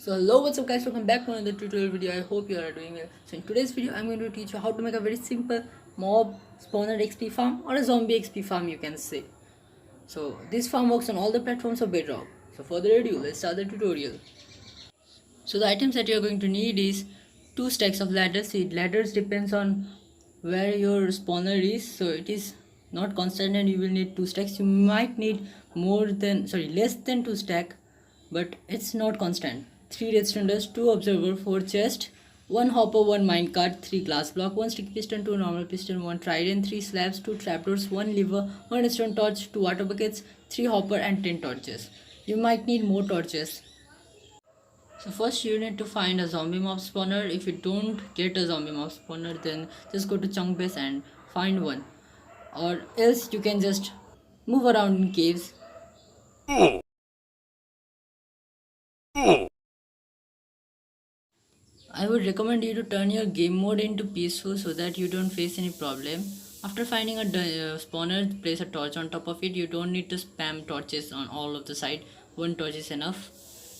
So hello, what's up guys, welcome back to another tutorial video. I hope you are doing well. So in today's video I'm going to teach you how to make a very simple mob spawner XP farm or a zombie XP farm, you can say. So this farm works on all the platforms of Bedrock. So further ado, let's start the tutorial. So the items that you are going to need is 2 stacks of ladders. See, ladders depends on where your spawner is, so it is not constant and you will need 2 stacks. You might need less than 2 stack, but it's not constant. 3 redstone dust, 2 observer, 4 chest, 1 hopper, 1 minecart, 3 glass block, 1 sticky piston, 2 normal piston, 1 trident, 3 slabs, 2 trapdoors, 1 lever, 1 redstone torch, 2 water buckets, 3 hopper and 10 torches. You might need more torches. So first you need to find a zombie mob spawner. If you don't get a zombie mob spawner, then just go to chunk base and find one, or else you can just move around in caves. I would recommend you to turn your game mode into peaceful so that you don't face any problem. After finding a spawner, place a torch on top of it. You don't need to spam torches on all of the side. One torch is enough.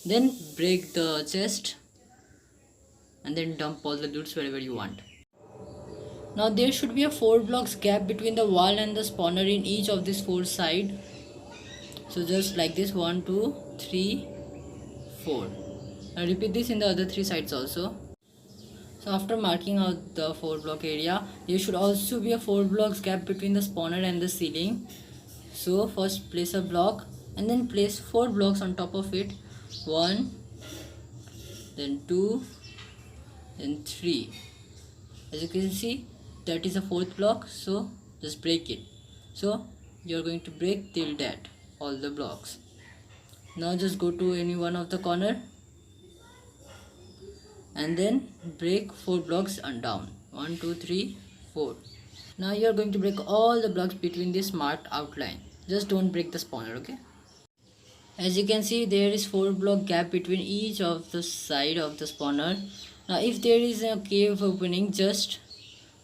Then break the chest and then dump all the loots wherever you want. Now there should be a 4 blocks gap between the wall and the spawner in each of these 4 sides. So just like this, 1, 2, 3, 4. Now repeat this in the other 3 sides also. So after marking out the 4 block area, there should also be a 4 blocks gap between the spawner and the ceiling. So first place a block and then place 4 blocks on top of it. 1, then 2, then 3. As you can see, that is a 4th block, so just break it. So you're going to break till that all the blocks. Now just go to any one of the corner and then break 4 blocks and down. 1, 2, 3, 4. Now you are going to break all the blocks between this marked outline. Just don't break the spawner, okay? As you can see, there is 4 block gap between each of the side of the spawner. Now if there is a cave opening, just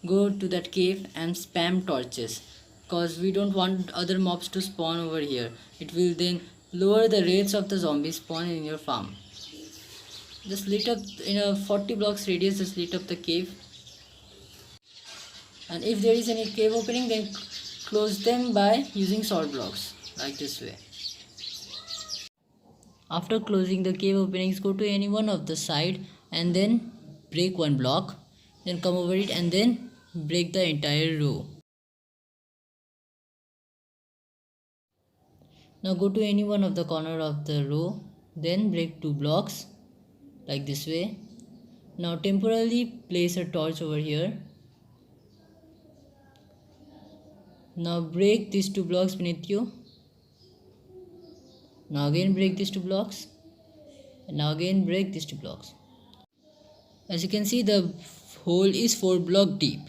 go to that cave and spam torches, because we don't want other mobs to spawn over here. It will then lower the rates of the zombie spawn in your farm. Just lit up in a 40 blocks radius, just lit up the cave, and if there is any cave opening, then close them by using salt blocks like this way. After closing the cave openings, go to any one of the side and then break 1 block, then come over it and then break the entire row. Now go to any one of the corner of the row, then break 2 blocks like this way. Now temporarily place a torch over here. Now break these 2 blocks beneath you. Now again break these 2 blocks, and now again break these 2 blocks. As you can see, the hole is 4 block deep.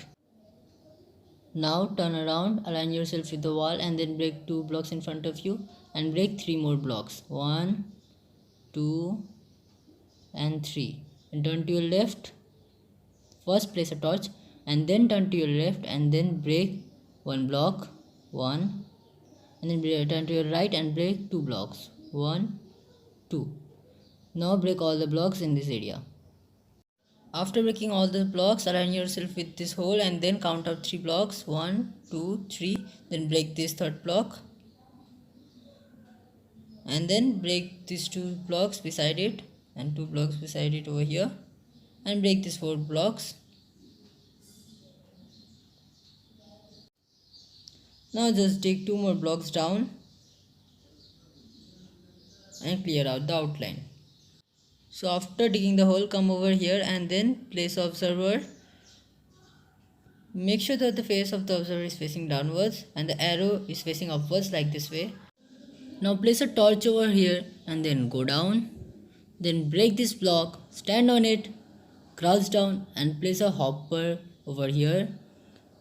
Now turn around, align yourself with the wall and then break 2 blocks in front of you and break 3 more blocks. 1, 2 and 3. And turn to your left. First place a torch and then turn to your left and then break 1 block. 1. And then turn to your right and break 2 blocks. 1, 2. Now break all the blocks in this area. After breaking all the blocks, align yourself with this hole and then count out 3 blocks. 1, 2, 3. Then break this 3rd block. And then break these 2 blocks beside it and 2 blocks beside it over here. And break these 4 blocks. Now just take 2 more blocks down and clear out the outline. So after digging the hole, come over here and then place observer. Make sure that the face of the observer is facing downwards and the arrow is facing upwards like this way. Now place a torch over here and then go down. Then break this block, stand on it, crouch down and place a hopper over here.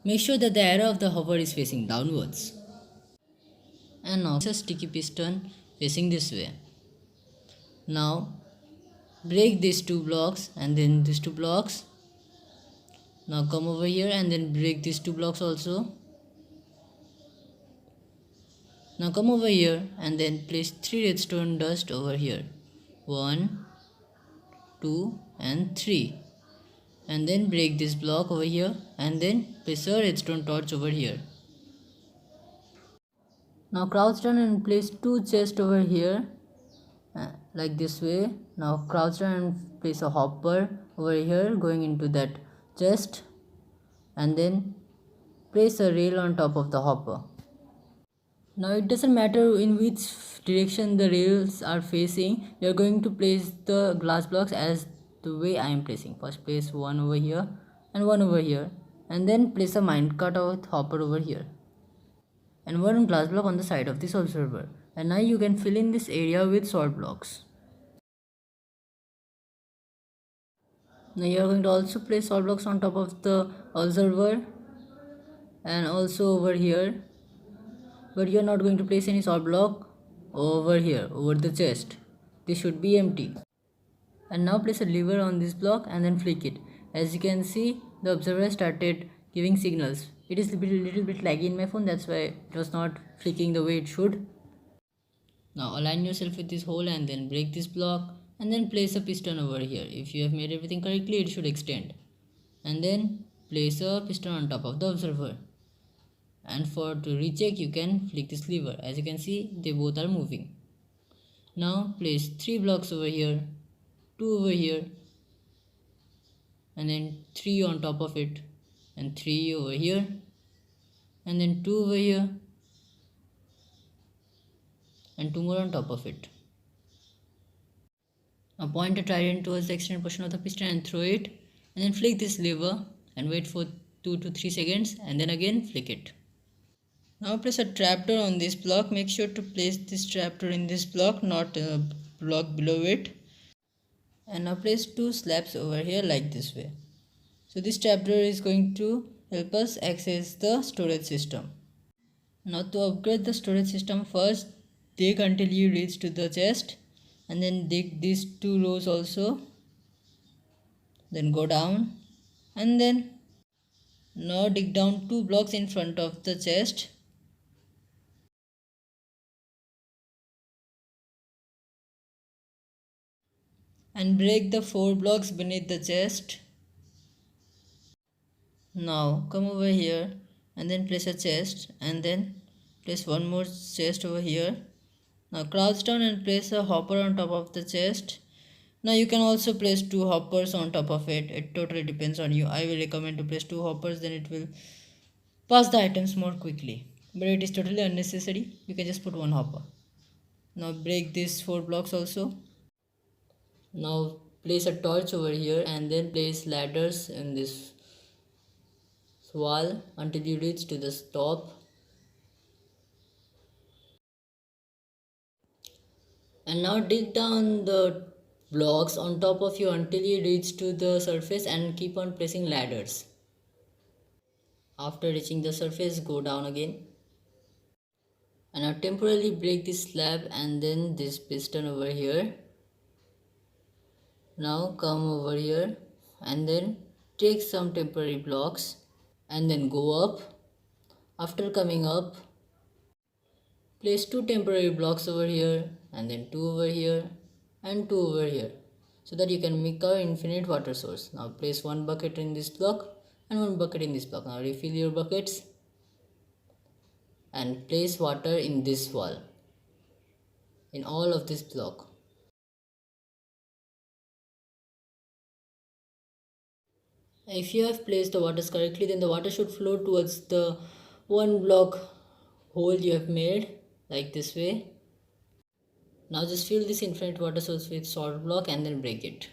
Make sure that the arrow of the hopper is facing downwards. And now place a sticky piston facing this way. Now break these 2 blocks and then these 2 blocks. Now come over here and then break these 2 blocks also. Now come over here and then place 3 redstone dust over here. 1, 2 and 3, and then break this block over here and then place a redstone torch over here. Now crouch down and place 2 chests over here, like this way. Now crouch down and place a hopper over here going into that chest, and then place a rail on top of the hopper. Now it doesn't matter in which direction the rails are facing, you are going to place the glass blocks as the way I am placing. First place one over here and one over here, and then place a minecart or hopper over here, and one glass block on the side of this observer. And now you can fill in this area with salt blocks. Now you are going to also place salt blocks on top of the observer and also over here, but you are not going to place any salt block over here over the chest. This should be empty. And now place a lever on this block and then flick it. As you can see, the observer started giving signals. It is a little bit laggy in my phone, that's why it was not flicking the way it should. Now align yourself with this hole and then break this block and then place a piston over here. If you have made everything correctly, it should extend. And then place a piston on top of the observer. And to recheck, you can flick this lever. As you can see, they both are moving. Now place 3 blocks over here, 2 over here, and then 3 on top of it, and 3 over here, and then 2 over here, and 2 more on top of it. Now point a trident towards the extended portion of the piston and throw it, and then flick this lever and wait for 2 to 3 seconds and then again flick it. Now place a trapdoor on this block. Make sure to place this trapdoor in this block, not a block below it. And now place 2 slabs over here like this way. So this trapdoor is going to help us access the storage system. Now to upgrade the storage system, first dig until you reach to the chest, and then dig these 2 rows also, then go down, and then now dig down 2 blocks in front of the chest, and break the 4 blocks beneath the chest. Now come over here and then place a chest, and then place one more chest over here. Now crouch down and place a hopper on top of the chest. Now you can also place 2 hoppers on top of it. It totally depends on you. I will recommend to place 2 hoppers, then it will pass the items more quickly. But it is totally unnecessary. You can just put 1 hopper. Now break these 4 blocks also. Now place a torch over here and then place ladders in this wall until you reach to the top. And now dig down the blocks on top of you until you reach to the surface and keep on placing ladders. After reaching the surface, go down again. And now temporarily break this slab and then this piston over here. Now come over here and then take some temporary blocks and then go up. After coming up, place 2 temporary blocks over here and then 2 over here and 2 over here, so that you can make our infinite water source. Now place 1 bucket in this block and 1 bucket in this block. Now refill your buckets and place water in this wall, in all of this block. If you have placed the waters correctly, then the water should flow towards the 1 block hole you have made, like this way. Now just fill this infinite water source with salt block and then break it.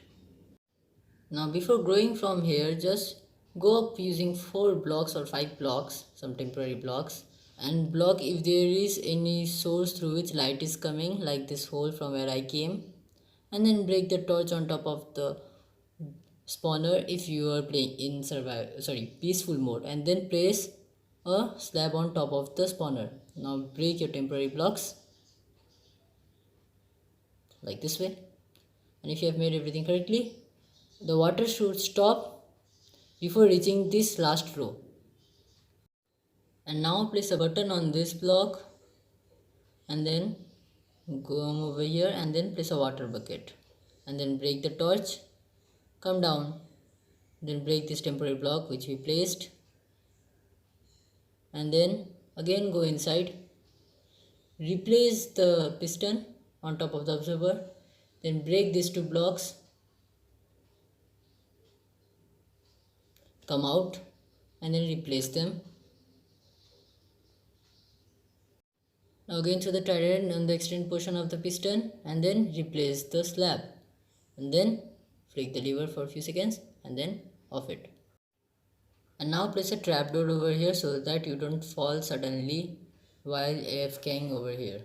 Now before growing from here, just go up using 4 blocks or 5 blocks, some temporary blocks, and block if there is any source through which light is coming, like this hole from where I came, and then break the torch on top of the spawner if you are playing in peaceful mode, and then place a slab on top of the spawner. Now break your temporary blocks like this way, and if you have made everything correctly, the water should stop before reaching this last row. And now place a button on this block and then go over here and then place a water bucket and then break the torch come down, then break this temporary block which we placed, and then again go inside, replace the piston on top of the observer, then break these two blocks, come out, and then replace them. Now again through the trident on the extended portion of the piston, and then replace the slab, and then flick the lever for a few seconds and then off it. And now place a trapdoor over here so that you don't fall suddenly while AFKing over here.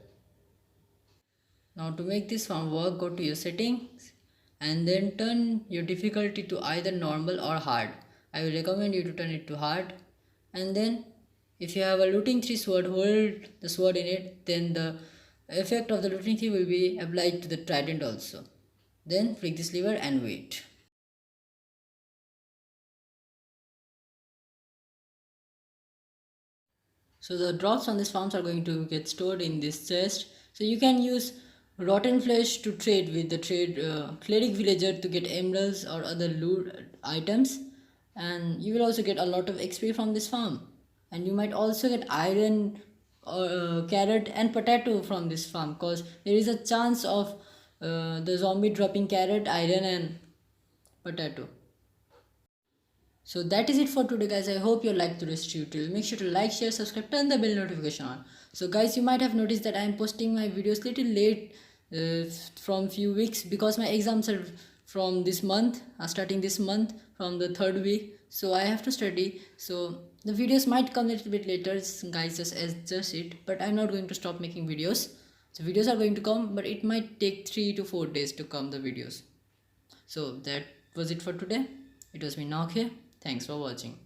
Now to make this farm work, go to your settings and then turn your difficulty to either normal or hard. I will recommend you to turn it to hard, and then if you have a looting 3 sword, hold the sword in it, then the effect of the looting 3 will be applied to the trident also. Then flick this lever and wait. So the drops on these farms are going to get stored in this chest. So you can use rotten flesh to trade with the cleric villager to get emeralds or other loot items, and you will also get a lot of XP from this farm. And you might also get iron or carrot and potato from this farm, because there is a chance of the zombie dropping carrot, iron and potato. So that is it for today, guys. I hope you liked today's tutorial. Make sure to like, share, subscribe, turn the bell notification on. So guys, you might have noticed that I am posting my videos little late from few weeks, because my exams are from this month, starting this month from the 3rd week. So I have to study. So the videos might come a little bit later, guys. Just adjust it. But I'm not going to stop making videos. So videos are going to come, but it might take 3 to 4 days to come the videos. So that was it for today. It was me, Knockishere. Thanks for watching.